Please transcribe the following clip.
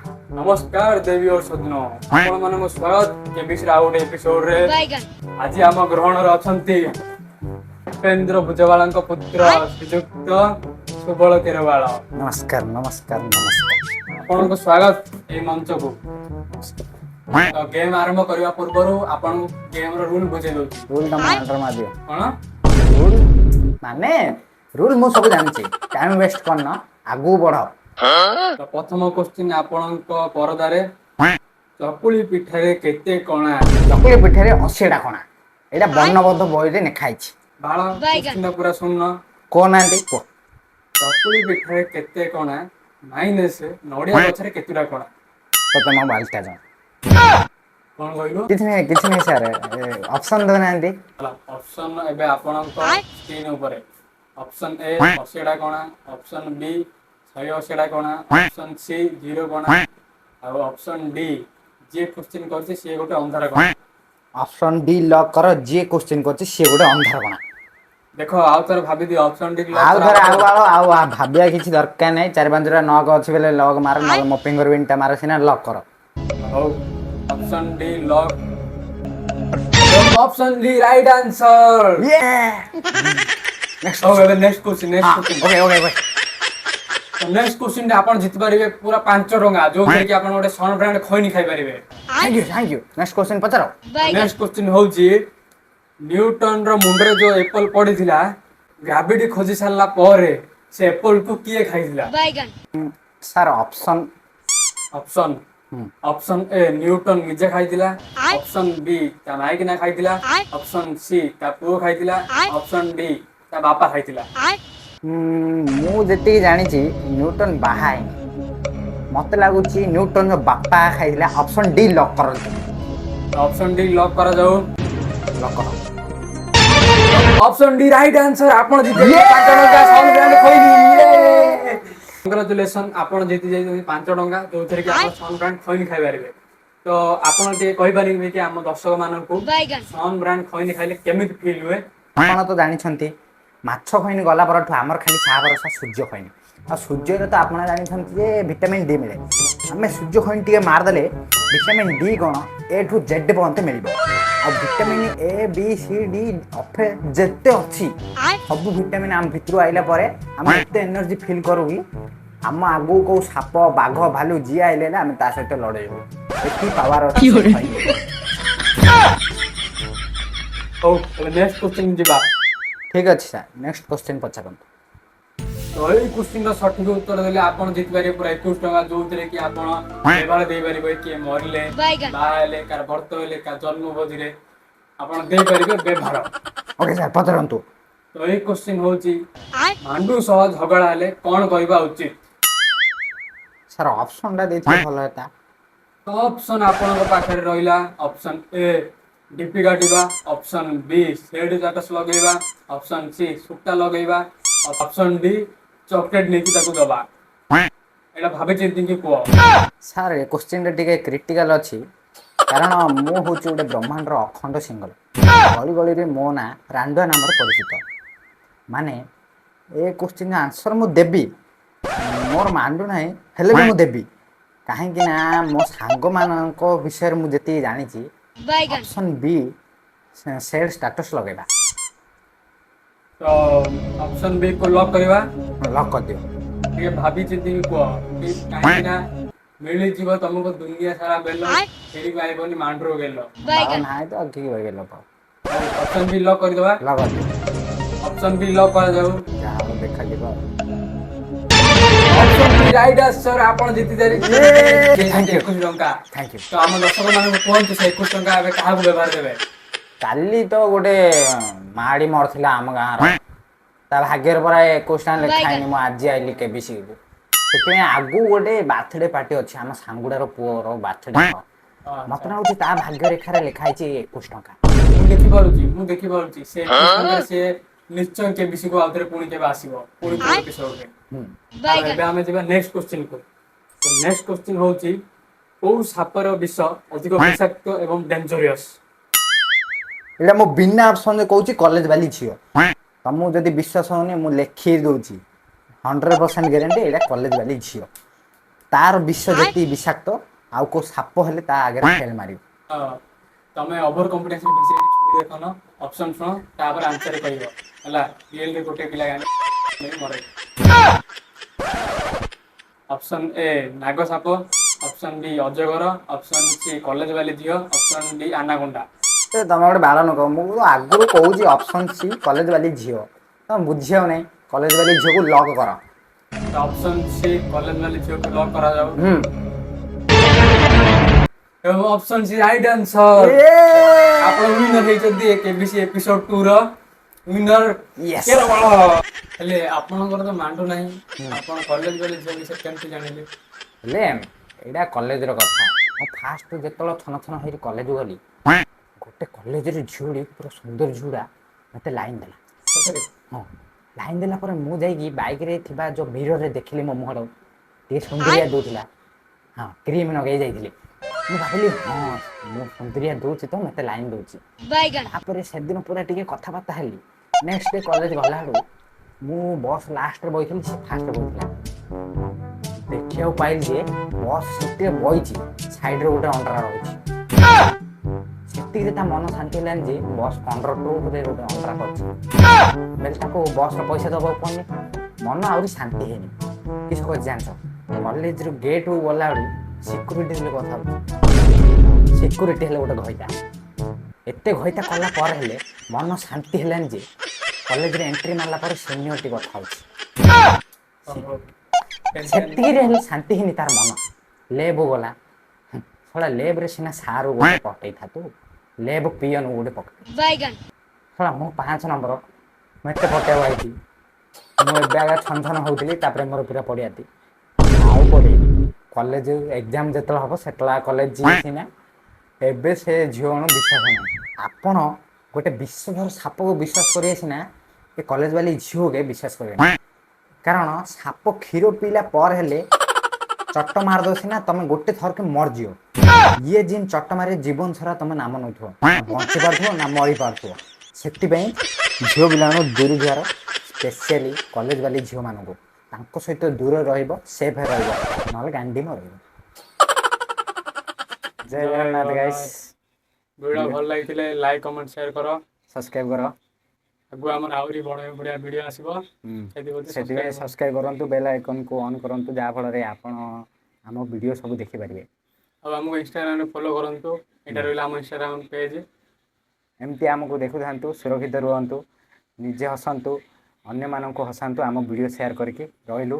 नमस्कार देवी और सज्जनों आपण मानक स्वागत केबीसी राउट एपिसोड रे आज आम ग्रहण रे अछंती उपेंद्र भुजवाला पुत्र श्रीजुक्त सुबल केरवाल। नमस्कार नमस्कार नमस्कार आपण को स्वागत ए मंच को। तो गेम आरंभ करबा पूर्व आपण गेम रो रूल बुझे दउ। रूल नंबर अंडर मा दियो कोन रूल माने रूल मु सब जानछि टाइम वेस्ट करना आगु बढ़ो। तो प्रथम क्वेश्चन आपण को परदारे चकुली पिठारे केते कोणा चकुली पिठारे 80 टा कोणा एटा वर्णबद्ध बही रे लिखा अछि। बाळ क्वेश्चन पूरा सुनना कोन आंटी को चकुली पिठारे केते कोणा माइनस नडिया गछरे केतुरा कोणा तो तम बालटा जा कोन कहलो किछ नहीं सर ऑप्शन दो ना आंटी। ऑप्शन एबे आपण को स्क्रीन ऊपर ऑप्शन ए 80 टा कोणा ऑप्शन बी 180 टा कोणा ऑप्शन सी 0 कोणा और ऑप्शन डी जे क्वेश्चन करছে से गोटे अंधार कोणा। ऑप्शन डी लॉक करो जे क्वेश्चन करछि से गोटे अंधार कोणा। देखो आउ तर भाबी दियो ऑप्शन डी लॉक आउ तर आउ भाबिया किछि दरकार नै 4-5 टा नॉक अछि बेले लॉक मार न मपिंग कर विनटा मार सिना लॉक करो। हो option D lock option D right answer ये next okay next question okay okay okay next question आपण जित पारिबे पूरा 5 टंका जो कि आपण ओटे सन ब्रांड खैनी खाइ पारिबे। थैंक यू नेक्स्ट क्वेश्चन पचारो। नेक्स्ट क्वेश्चन होउची न्यूटन रो मुंडरे जो एप्पल पडिथिला ग्रेविटी खोजी सारला परे से एप्पल को किए खाइथिला। Sir option option option A Newton निजे खाइथिला ऑप्शन बी ता माई किना खाइथिला ऑप्शन सी ता पुओ खाइथिला ऑप्शन डी ता बापा खाइथिला। मु जेति जानि छी न्यूटन बाहाय मते लागुची न्यूटन रो बापा खाइला। ऑप्शन डी लॉक करो। ऑप्शन डी लॉक करा जाऊ लॉक करो। ऑप्शन डी राइट आंसर आपण जीते 5 टंका सन ब्रांड खैनी। कांग्रेचुलेशन आपण जीति जाई 5 टंका जो थरे कि आपण सन ब्रांड खैनी खाइ पारिबे। तो आपण के कहि पारिबे कि हम दर्शक मानन को सन ब्रांड खैनी खाइले केमिति फील हुए। आपण तो जानि छंती माछ खैनी गला परठु हमर खाली छा भरोसा सूर्य खैनी आ सूर्य रे तो आपण जानि छंती जे विटामिन डी मिले हमें सूर्य खैनी टिके मार देले विटामिन डी कोन ए टू जेड पहुंचे मिलिबो आ vitamin A B C D अफे जेते अछि सब विटामिन हम भितरु आइला परे हम एते एनर्जी फील करू कि हम आगु को साप बाघ भालू जी आइले ना हम ता सहित लड़ेबो एती पावर अछि। ओ नेक्स्ट क्वेश्चन जिबा ठीक अछि सर नेक्स्ट क्वेश्चन पचारन। तो ए क्वेश्चन रो सठिक उत्तर देले आपण जीत पारे पूरा 21 टका जो थरे कि आपण बेबार दे पारिबे कि मरले बाले कार भर्त होले का जन्म बदिरे आपण दे पारिबे बेभार। Okay sir पचारंतु। तो ए क्वेश्चन होची मांडू सह झगड़ा हले कोन करिबा उचित। सर ऑप्शन दा देछि भलो हेता। तो ऑप्शन आपण को पाखरे रहिला ऑप्शन ए डीपी काटिबा ऑप्शन बी शेड स्टेटस लगेबा ऑप्शन सी सुट्टा लगेबा ऑप्शन डी चॉकलेट लेकी ताको दबा। एला भाबे चिंती कि को सर ए क्वेश्चन रे टिके क्रिटिकल अछि कारण मो होची उडे ब्रह्मांड रो अखंड सिंगल गली गली रे मो ना रांडुआ नाम रे परिचित माने ए क्वेश्चन आंसर मु देबी मोर मांडू नाही हेले भी मु देबी काहे कि ना मो सांग मान को विषय मु जति जानि छी ऑप्शन बी शेड स्टेटस लगेबा। तो ऑप्शन बी को लॉक करबा लॉक कर दियो। ये भाबी चिंती कि को कि काहे ना मिली जीव तुमको दुनिया सारा बेलो फेरी पाइबोनी मांडरो गेलो नाही तो ठीक हो गेलो ऑप्शन बी लॉक कर देबा लगा दियो। ऑप्शन बी लॉक कर जाऊ जाओ देखा जीवा ऑप्शन बी राइट आंसर आपण जीति देरी थैंक यू टंका। Thank you. तो हम दर्शक माने कोन से 21 टंका एबे काहा को व्यवहार देबे। काली तो गोटे माड़ी मरथिला आम गाँव रो ता भाग्यर पर 21 टका लेखाइनी मु आज आइली केबीसी को सेते आगु गोटे बर्थडे पार्टी अछि हम सांगुडार पुओ रो बर्थडे मत ना होची ता भाग्य रेखा रे लिखाइ छी 21 टका मु देखि पारुची से 21 टका से निश्चय केबीसी को आउथरे पुणी केबे आसीबो पुणी एपिसोड रे। एबे हम जेबा नेक्स्ट क्वेश्चन को। तो नेक्स्ट क्वेश्चन होची ओ सापर विष अधिक विषाक्त एवं डेंजरस। एटा मो बिना ऑप्शन कहूची कॉलेज वाली छियो तमु जदी विश्वास होनी मु लेखि दोची 100% गारंटी एटा कॉलेज वाली छियो ତାର ବିଷ ଯେତିକି ବିଷାକ୍ତ ଆଉ କୋଉ ସାପ ହେଲେ ତା ଆଗରେ ଫେଲ ମାରିବ। ତମେ ଓଭର କମ୍ପିଟିସନ ବେଶୀ ଛୁଟି ଦେଖନ ଅପସନ ଶୁଣ ତାପରେ ଆନ୍ସର କହିବ ହେଲା ରିଏଲ ରେ ଗୋଟେ ପିଲା ମରେ। ଅପସନ ଏ ନାଗ ସାପ, ଅପସନ ବି ଅଜଗର, ଅପସନ ସି କଲେଜ ବାଲି ଝିଅ, ଅପସନ ଡି ଆନାକୋଣ୍ଡା। ତମେ ଗୋଟେ ବାଳ ନକ ମୁଁ ଆଗରୁ କହୁଛି ଅପସନ ସି କଲେଜ ବାଲି ଝିଅ ତମେ ବୁଝିବ ନାହିଁ କଲେଜ ବାଲି ଝିଅକୁ ଲକ୍ କର। ଅପସନ ସି କଲେଜ ବାଲି ଝିଅକୁ ଲକ୍ କରାଯାଉ। ହୁଁ ଏବଂ ଅପସନ ସି ରାଇଟ ଆନ୍ସର। ଆପଣ ୱିନର ହେଇଛନ୍ତି କେବିସି ଏପିସୋଡ 2 ର ୱିନର ୟେସ୍। କେରଳ। ହେଲେ ଆପଣଙ୍କର ତ ମାଣ୍ଡୁ ନାହିଁ ଆପଣ କଲେଜ ବାଲି ଝିଅ ବିଷୟରେ କେମିତି ଜାଣିଲେ? ହେଲେ ଏଇଟା କଲେଜର କଥା ମୁଁ ଫାଷ୍ଟ ଯେତେବେଳେ ଥନ ଥନ ହେଇକି କଲେଜ ଗଲି ଗୋଟେ କଲେଜରେ ଝିଅଟି ପୁରା ସୁନ୍ଦର ଝିଅଟା ମୋତେ ଲାଇନ୍ ଦେଲା। ସତରେ? ହଁ ଲାଇନ୍ ଦେଲା ପରେ ମୁଁ ଯାଇକି ବାଇକରେ ଥିବା ଯେଉଁ ମିରରରେ ଦେଖିଲି ମୋ ମୁହଁଟାକୁ ଟିକେ ସୁନ୍ଦରିଆ ଦେଉଥିଲା। ହଁ କ୍ରିମ୍ ଲଗେଇ ଯାଇଥିଲି ମୁଁ ଭାବିଲି ହଁ ମୁଁ ସୁନ୍ଦରିଆ ଦେଉଛି ତ ମୋତେ ଲାଇନ୍ ଦେଉଛି। ତାପରେ ସେଦିନ ପୁରା ଟିକେ କଥାବାର୍ତ୍ତା ହେଲି। ନେକ୍ସଟ ଡେ କଲେଜ ଗଲାବେଳୁ ମୁଁ ବସ୍ ଲାଷ୍ଟରେ ବଇଥିଲି ସେ ଫାଷ୍ଟରେ ବଇଥିଲା। ଦେଖିବାକୁ ପାଇଲି ଯେ ବସ୍ ସିଟରେ ବଇଛି ସାଇଡରେ ଗୋଟେ ଅଣ୍ଡରା ରହୁଛି। ସେତିକିରେ ତା ମନ ଶାନ୍ତି ହେଲାନି ଯେ ବସ୍ କଣ୍ଡକ୍ଟରରେ ଗୋଟେ ଅଣ୍ଡରା କରିଛି। ବେଲେ ତାକୁ ବସ୍ର ପଇସା ଦେବାକୁ ପଡ଼ୁନି ମନ ଆହୁରି ଶାନ୍ତି ହେଇନି। କିସ କରିଛି ଜାଣିଛ କଲେଜରୁ ଗେଟ୍କୁ ଗଲାବେଳୁ ସିକ୍ୟୁରିଟି ହେଲେ କଥା ହଉଛି। ସିକ୍ୟୁରିଟି ହେଲେ ଗୋଟେ ଘଇତା। ଏତେ ଘଇତା କଲା ପରେ ହେଲେ ମନ ଶାନ୍ତି ହେଲାନି ଯେ କଲେଜରେ ଏଣ୍ଟ୍ରି ମାରିଲା ପରେ ସିନିୟରଟି କଥା ହଉଛି। ସେତିକିରେ ହେଲେ ଶାନ୍ତି ହେଇନି ତାର ମନ। ଲେବ୍ ଗଲା ଶଳା ଲେବ୍ରେ ସିନା ସାରୁ ଗୋଟେ ପକେଇଥା ତୁ ଲେବ୍ ପିଅନକୁ ଗୋଟେ ପକେଇ ଶଳା ମୁଁ 5 ନମ୍ବର ମୁଁ ଏତେ ପକେଇବାକୁ ଆଇଛି। ମୁଁ ଏବେ ଆଗା ଛନ ଛନ ହଉଥିଲି ତାପରେ ମୋର ପୁରା ପଡ଼ିଆତି ଆଉ ପଢ଼େଇନି। କଲେଜ ଏକ୍ଜାମ ଯେତେବେଳେ ହେବ ସେତେବେଳେ କଲେଜ ଯିବି ସିନା ଏବେ ସେ ଝିଅ ମାନଙ୍କୁ ବିଶ୍ୱାସ ନାହିଁ। ଆପଣ ଗୋଟେ ବିଶ୍ୱଧର ସାପକୁ ବିଶ୍ୱାସ କରିବେ ସିନା ଏ କଲେଜ ବାଲି ଝିଅକେ ବିଶ୍ୱାସ କରିବେନି। କାରଣ ସାପ କ୍ଷୀର ପିଇଲା ପରେ ହେଲେ ଚଟ ମାରିଦବ ସିନା ତମେ ଗୋଟେ ଥରକେ ମରିଯିବ। ଇଏ ଜିନ୍ ଚଟ ମାରି ଜୀବନ ସାରା ତମେ ନାମ ନଉଥିବ ନା ବଞ୍ଚି ପାରୁଥିବ ନା ମରି ପାରୁଥିବ। ସେଥିପାଇଁ ଝିଅ ପିଲାମାନଙ୍କୁ ଦୂରି ଜୁହାର ସ୍ପେସିଆଲି କଲେଜ ବାଲି ଝିଅମାନଙ୍କୁ ତାଙ୍କ ସହିତ ଦୂର ରହିବ ସେଫ୍ ରହିବ ନହେଲେ ଗାଣ୍ଡି ମରେଇବ। ଜୟ ଜଗନ୍ନାଥ ଗାଇସ୍। ଭିଡ଼ିଓ ଭଲ ଲାଗିଥିଲେ ଲାଇକ୍ କମେଣ୍ଟ ସେୟାର କର ସବସ୍କ୍ରାଇବ କର। ଆଗକୁ ଆମର ଆହୁରି ବଢ଼ିଆ ଭିଡ଼ିଓ ଆସିବ ସେଥିପାଇଁ ସବସ୍କ୍ରାଇବ କରନ୍ତୁ ବେଲ୍ ଆଇକନକୁ ଅନ୍ କରନ୍ତୁ ଯାହାଫଳରେ ଆପଣ ଆମ ଭିଡ଼ିଓ ସବୁ ଦେଖିପାରିବେ। ଆଉ ଆମକୁ ଇନଷ୍ଟାଗ୍ରାମରେ ଫଲୋ କରନ୍ତୁ ଏଇଟା ରହିଲା ଆମ ଇନଷ୍ଟାଗ୍ରାମ ପେଜ୍। ଏମିତି ଆମକୁ ଦେଖୁଥାନ୍ତୁ ସୁରକ୍ଷିତ ରୁହନ୍ତୁ ନିଜେ ହସନ୍ତୁ ଅନ୍ୟମାନଙ୍କୁ ହସାନ୍ତୁ ଆମ ଭିଡ଼ିଓ ସେୟାର କରିକି ରହିଲୁ।